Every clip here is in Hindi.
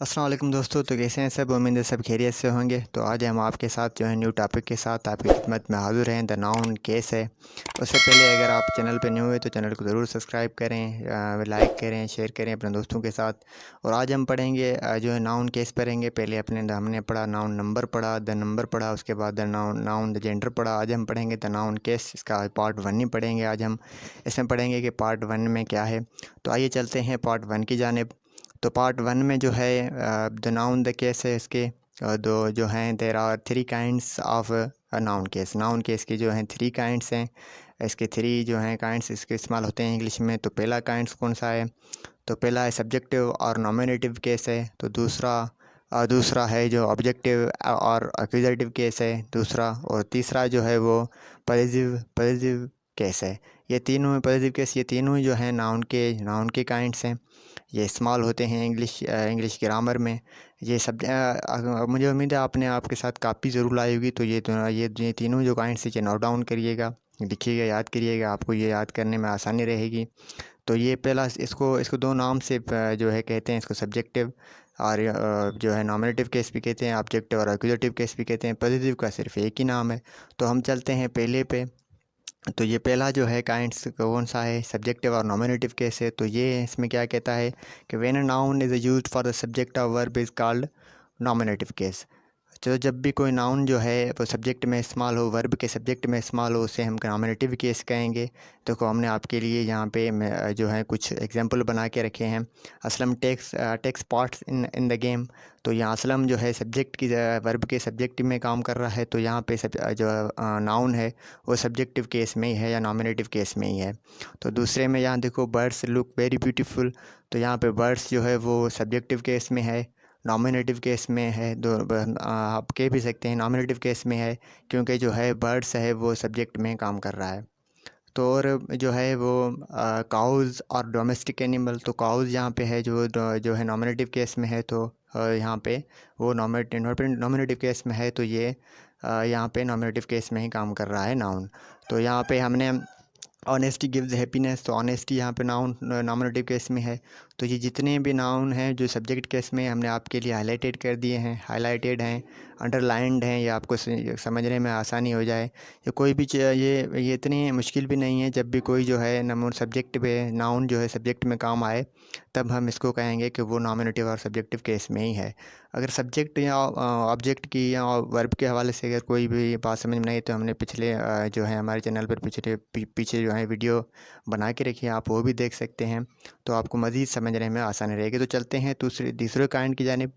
अस्सलाम वालेकुम दोस्तों। तो कैसे हैं सब? उम्मीद है सब खैरियत से होंगे। तो आज हम आपके साथ जो है न्यू टॉपिक के साथ आपकी खिदमत में हाज़िर हैं। द नाउन केस है। उससे पहले अगर आप चैनल पे न्यू है तो चैनल को ज़रूर सब्सक्राइब करें, लाइक करें, शेयर करें अपने दोस्तों के साथ। और आज हम पढ़ेंगे जो है नाउन केस पढ़ेंगे। पहले हमने पढ़ा नाउन नंबर पढ़ा, द नंबर पढ़ा, उसके बाद द नाउन द जेंडर पढ़ा। आज हम पढ़ेंगे द नाउन केस। इसका पार्ट 1 ही पढ़ेंगे आज हम। इसमें पढ़ेंगे कि पार्ट 1 में क्या है। तो आइए चलते हैं पार्ट 1 की जानिब। तो पार्ट 1 में जो है द नाउन द केस है। इसके दो जो हैं, there are 3 kinds of noun case. Noun case की जो हैं 3 काइंड्स हैं। इसके 3 जो हैं काइंड्स इसके इस्तेमाल होते हैं इंग्लिश में। तो पहला काइंड्स कौन सा है? तो पहला है सब्जेक्टिव और नॉमिनेटिव केस है। तो दूसरा है जो ऑब्जेक्टिव और एक्यूजेटिव केस है दूसरा। और तीसरा जो है वो पॉजिटिव केस है। ये तीनों पॉजिटिव केस, ये तीनों जो हैं नाउन के काइंड्स हैं। ये इस्तेमाल होते हैं इंग्लिश ग्रामर में। ये सब मुझे उम्मीद है आपने आपके साथ कापी ज़रूर लाई होगी। तो ये तीनों जो काइंड्स हैं नोट डाउन करिएगा, लिखिएगा, याद करिएगा। आपको ये याद करने में आसानी रहेगी। तो ये पहला इसको दो नाम से जो है कहते हैं। इसको सब्जेक्टिव और जो है नॉमिनेटिव केस भी कहते हैं, ऑब्जेक्टिव और एक्यूजेटिव केस भी कहते हैं। पॉजिटिव का सिर्फ एक ही नाम है। तो हम चलते हैं पहले पे। तो ये पहला जो है काइंड्स कौन सा है? सब्जेक्टिव और नॉमिनेटिव केस है। तो ये इसमें क्या कहता है कि when a noun is used for the subject of verb is called nominative case. तो जब भी कोई नाउन जो है वो सब्जेक्ट में इस्तेमाल हो, वर्ब के सब्जेक्ट में इस्तेमाल हो, उसे हम नॉमिनेटिव केस कहेंगे। देखो हमने आपके लिए यहाँ पे जो है कुछ एग्जांपल बना के रखे हैं। Aslam takes parts in the game. तो यहाँ असलम जो है सब्जेक्ट की वर्ब के सब्जेक्ट में काम कर रहा है। तो यहाँ पे जो नाउन है वो सब्जेक्टिव केस में ही है या नॉमिनेटिव केस में ही है। तो दूसरे में यहाँ देखो, बर्ड्स लुक वेरी ब्यूटीफुल। तो यहाँ पे बर्ड्स जो है वो सब्जेक्टिव केस में है, नॉमिनेटिव केस में है। आप कह भी सकते हैं नॉमिनेटिव केस में है, क्योंकि जो है बर्ड्स है वो सब्जेक्ट में काम कर रहा है। तो और जो है वो काउज़ और डोमेस्टिक एनिमल। तो काउज़ यहाँ पे है जो है नॉमिनेटिव केस में है। तो यहाँ पे वो नॉमिनेटिव केस में है। तो ये यहाँ पे नॉमिनेटिव केस में ही काम कर रहा है नाउन। तो यहाँ पे हमने ऑनेस्टी गिव्स हैप्पीनेस। तो ऑनेस्टी यहाँ पे नाउन नॉमिनेटिव केस में है। तो ये जितने भी नाउन हैं जो सब्जेक्ट केस में हमने आपके लिए हाईलाइटेड कर दिए हैं, हाईलाइटेड हैं, अंडरलाइंड हैं, ये आपको समझने में आसानी हो जाए। ये कोई भी ये इतनी मुश्किल भी नहीं है। जब भी कोई जो है सब्जेक्ट पे नाउन जो है सब्जेक्ट में काम आए, तब हम इसको कहेंगे कि वो नॉमिनेटिव और सब्जेक्टिव केस में ही है। अगर सब्जेक्ट या ऑब्जेक्ट की या वर्ब के हवाले से अगर कोई भी बात समझ में नहीं, तो हमने पिछले जो है हमारे चैनल पर पीछे जो है वीडियो बना के रखी है, आप वो भी देख सकते हैं। तो आपको मज़ीद समझने में आसानी रहेगी। तो चलते हैं दूसरे काइंड की जानिब।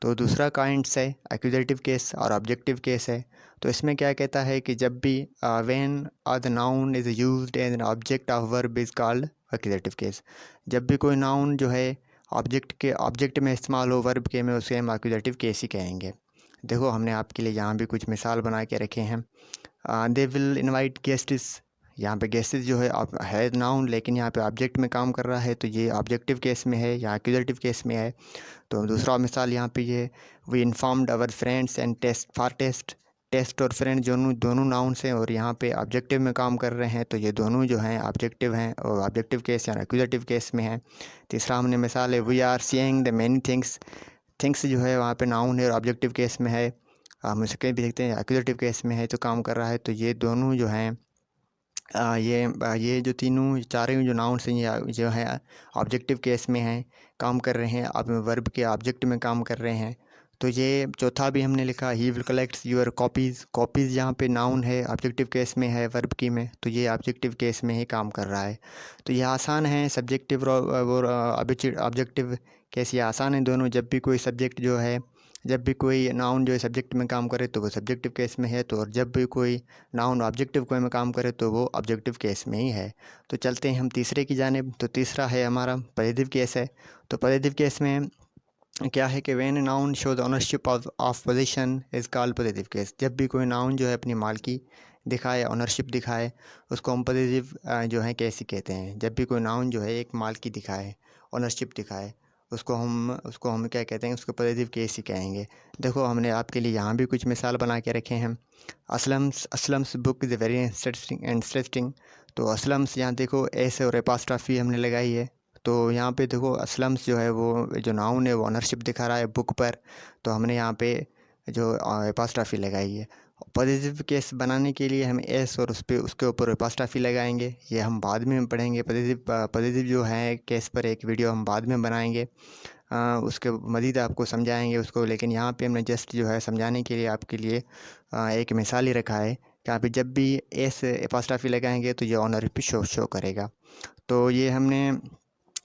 तो दूसरा काइंड्स है एक्यूजेटिव केस और ऑब्जेक्टिव केस है। तो इसमें क्या कहता है कि जब भी when the noun is used as an object of verb is called accusative case. जब भी कोई नाउन जो है ऑब्जेक्ट में इस्तेमाल हो वर्ब के में, उसे हम एक्यूजेटिव केस ही कहेंगे। देखो हमने आपके लिए यहाँ भी कुछ मिसाल बना के रखे हैं। They will invite guests. यहाँ पे गेस्ट्स जो है है नाउन, लेकिन यहाँ पे ऑब्जेक्ट में काम कर रहा है। तो ये ऑब्जेक्टिव केस में है या एक्यूजेटिव केस में है। तो दूसरा मिसाल यहाँ पे ये, we informed our friends and test. Test और फ्रेंड दोनों दोनों नाउन्स हैं और यहाँ पे ऑब्जेक्टिव में काम कर रहे हैं। तो ये दोनों जो हैं ऑब्जेक्टिव हैं और ऑब्जेक्टिव केस या एक्यूजेटिव केस में हैं। तीसरा हमने मिसाल है, we are seeing the many things. Things जो है वहाँ पे नाउन है और ऑब्जेक्टिव केस में है। हम इसे कहीं भी देखते हैं एक्यूजेटिव केस में है तो काम कर रहा है। तो ये दोनों जो हैं ये जो तीनों चारों जो नाउन्स हैं ये जो है ऑब्जेक्टिव केस में हैं, काम कर रहे हैं। अब वर्ब के ऑब्जेक्ट में काम कर रहे हैं। तो ये चौथा भी हमने लिखा, he will collects your copies. Copies यहाँ पे नाउन है, ऑब्जेक्टिव केस में है वर्ब की में। तो ये ऑब्जेक्टिव केस में ही काम कर रहा है। तो ये आसान है, सब्जेक्टिव और ऑब्जेक्टिव केस ये आसान है दोनों। जब भी कोई नाउन जो है सब्जेक्ट में काम करे तो वो सब्जेक्टिव केस में है। तो और जब भी कोई नाउन ऑब्जेक्टिव को में काम करे तो वो ऑब्जेक्टिव केस में ही है। तो चलते हैं हम तीसरे की जानिब। तो तीसरा है हमारा पॉजिटिव केस है। तो पॉजिटिव केस में क्या है कि when noun show the ownership of position is called positive case. जब भी कोई नाउन जो है अपनी मालकी दिखाए, ओनरशिप दिखाए, उसको हम पॉजिटिव जो है केस ही कहते हैं। जब भी कोई नाउन जो है एक मालकी दिखाए, ओनरशिप दिखाए, उसको हम क्या कहते हैं, उसको पॉजिटिव केस ही कहेंगे। देखो हमने आपके लिए यहाँ भी कुछ मिसाल बना के रखे हैं। Aslam's book is very interesting. तो असलम्स यहाँ देखो एस और एपास्ट्रॉफी हमने लगाई है। तो यहाँ पे देखो स्लम्स जो है वो जो नाउन है वो ऑनरशिप दिखा रहा है बुक पर, तो हमने यहाँ पे जो एपॉस्ट्रॉफी लगाई है। पॉजिटिव केस बनाने के लिए हम एस और उसके ऊपर एपॉस्ट्रॉफी लगाएंगे, ये हम बाद में पढ़ेंगे। पॉजिटिव जो है केस पर एक वीडियो हम बाद में बनाएंगे, उसके मज़ीद आपको समझाएंगे उसको, लेकिन यहाँ पे हमने जस्ट जो है समझाने के लिए आपके लिए एक मिसाल ही रखा है कि आप जब भी एस एपॉस्ट्रॉफी लगाएंगे तो ये ऑनर शो करेगा। तो ये हमने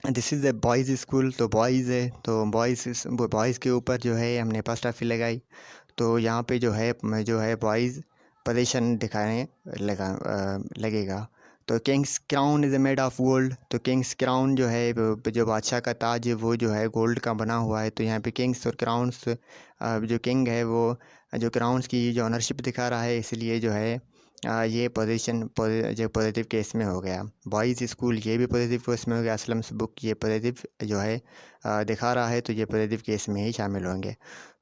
this is the boys school, तो बॉयज़ है तो बॉयज़ के ऊपर जो है हमने एपॉस्ट्रॉफी लगाई। तो यहाँ पे जो है बॉयज़ पोजीशन दिखाने लगेगा। तो Kings crown is made of gold, तो किंग्स क्राउन जो है जो बादशाह का ताज है वो जो है गोल्ड का बना हुआ है। तो यहाँ पे किंग्स और क्राउन्स जो किंग है वो जो क्राउन्स की जो ऑनरशिप दिखा रहा है, इसलिए जो है ये पोजीशन जो पॉजिटिव केस में हो गया। बॉयज़ स्कूल ये भी पॉजिटिव केस में हो गया। अस्लम्स बुक ये पॉजिटिव जो है दिखा रहा है, तो ये पॉजिटिव केस में ही शामिल होंगे।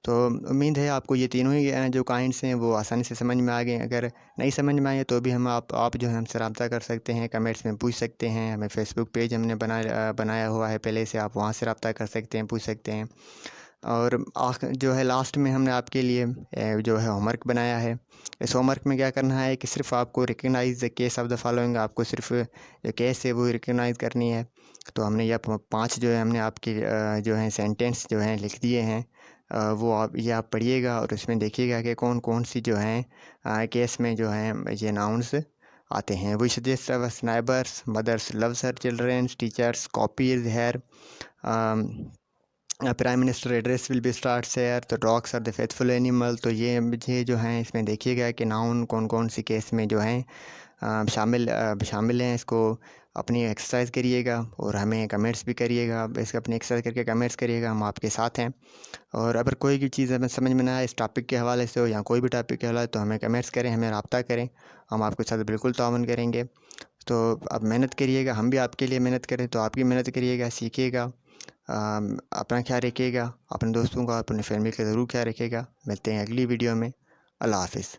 तो उम्मीद है आपको ये तीनों ही जो काइंड्स हैं वो आसानी से समझ में आ गए। अगर नहीं समझ में आए तो भी हम आप जो है हमसे रब्ता कर सकते हैं, कमेंट्स में पूछ सकते हैं। हमें फेसबुक पेज हमने बनाया हुआ है पहले से, आप वहाँ से रब्ता कर सकते हैं, पूछ सकते हैं। और जो है लास्ट में हमने आपके लिए जो है होमवर्क बनाया है। इस होमवर्क में क्या करना है कि सिर्फ आपको recognise the case of the following, आपको सिर्फ जो केस है वो रिकग्नाइज करनी है। तो हमने यह 5 जो है हमने आपके जो है सेंटेंस जो हैं लिख दिए हैं, वो आप पढ़िएगा और उसमें देखिएगा कि कौन कौन सी जो हैं केस में जो हैं ये नाउन्स आते हैं। We suggest our neighbours, mothers loves her children, teachers copies hair, prime minister address will be start share, तो dogs are the faithful animal. तो ये जो हैं इसमें देखिएगा कि नाउन कौन कौन सी केस में जो हैं शामिल हैं। इसको अपनी एक्सरसाइज करिएगा और हमें कमेंट्स भी करिएगा। इसको अपनी एक्सरसाइज करके कमेंट्स करिएगा, हम आपके साथ हैं। और अगर कोई भी चीज़ हमें समझ में ना आए इस टॉपिक के हवाले से हो या कोई भी टॉपिक के हवाले, तो हमें कमेंट्स करें, हमें रब्ता करें, हम आपके साथ बिल्कुल ताउन करेंगे। तो आप मेहनत करिएगा, हम भी आपके लिए मेहनत करें, तो आप भी मेहनत करिएगा, सीखिएगा। अपना ख्याल रखिएगा, अपने दोस्तों का, अपने फैमिली का ज़रूर ख्याल रखिएगा। मिलते हैं अगली वीडियो में। अल्लाह हाफ़िज़।